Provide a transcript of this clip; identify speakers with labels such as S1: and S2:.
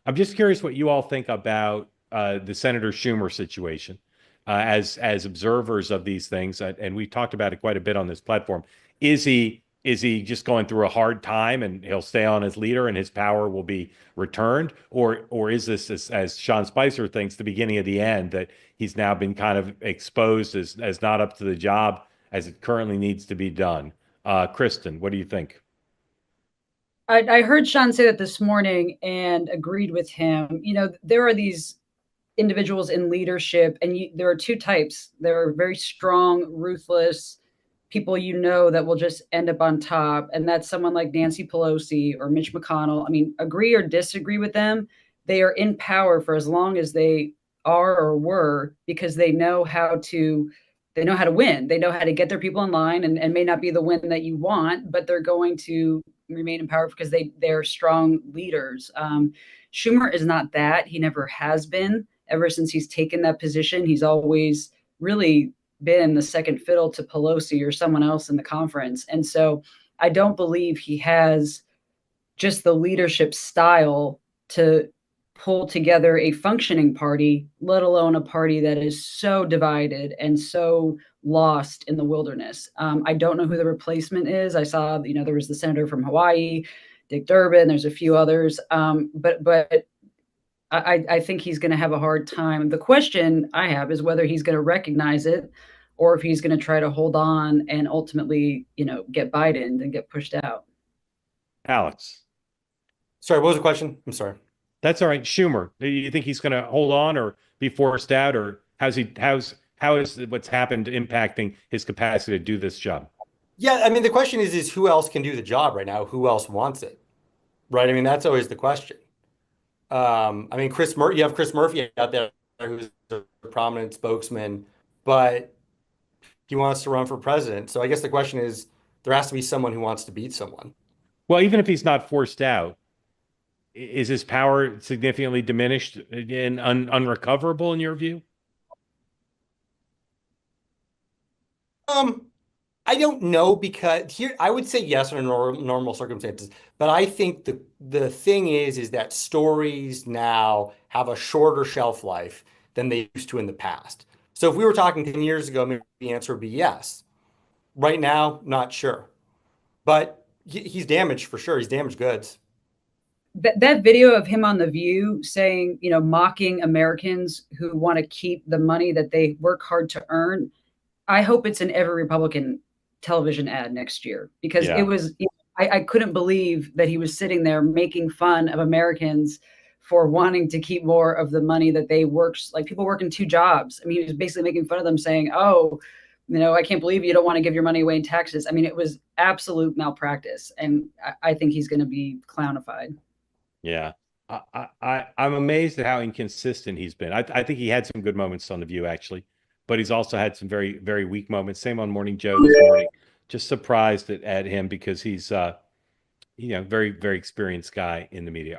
S1: I'm just curious what you all think about the Senator Schumer situation as observers of these things, and we talked about it quite a bit on this platform. Is he just going through a hard time and he'll stay on as leader and his power will be returned, or is this as Sean Spicer thinks the beginning of the end that he's now been kind of exposed as not up to the job as it currently needs to be done? Kristen, what do you think?
S2: I heard Sean say that this morning and agreed with him. There are these individuals in leadership, and there are two types. There are very strong, ruthless people that will just end up on top, and that's someone like Nancy Pelosi or Mitch McConnell. I mean, agree or disagree with them, they are in power for as long as they are or were because they know how to win. They know how to get their people in line, and may not be the win that you want, but they're going to remain in power because they're strong leaders. Schumer is not that. He never has been. Ever since he's taken that position, he's always really been the second fiddle to Pelosi or someone else in the conference. And so I don't believe he has just the leadership style to pull together a functioning party, let alone a party that is so divided and so lost in the wilderness. I don't know who the replacement is. I saw, there was the senator from Hawaii, Dick Durbin. There's a few others, but I think he's going to have a hard time. The question I have is whether he's going to recognize it, or if he's going to try to hold on and ultimately, get Biden and get pushed out.
S1: Alex.
S3: Sorry, what was the question? I'm sorry.
S1: That's all right. Schumer, do you think he's going to hold on or be forced out, or how is what's happened impacting his capacity to do this job?
S3: Yeah, I mean, the question is who else can do the job right now? Who else wants it? Right? I mean, that's always the question. I mean, you have Chris Murphy out there who's a prominent spokesman, but he wants to run for president. So I guess the question is, there has to be someone who wants to beat someone.
S1: Well, even if he's not forced out, is his power significantly diminished and unrecoverable in your view?
S3: Um, I don't know because here I would say yes under normal circumstances, but I think the thing is that stories now have a shorter shelf life than they used to in the past. So if we were talking 10 years ago, maybe the answer would be yes. Right now, not sure. But he's damaged for sure. He's damaged goods.
S2: That video of him on The View saying, mocking Americans who want to keep the money that they work hard to earn, I hope it's in every Republican television ad next year because it
S1: Yeah.
S2: was, I couldn't believe that he was sitting there making fun of Americans for wanting to keep more of the money that they work, like people working two jobs. I mean, he was basically making fun of them saying, oh, I can't believe you don't want to give your money away in taxes. I mean, it was absolute malpractice. And I think he's going to be clownified.
S1: Yeah. I'm amazed at how inconsistent he's been. I think he had some good moments on The View, actually, but he's also had some very, very weak moments. Same on Morning Joe this morning. Just surprised at him because he's very, very experienced guy in the media.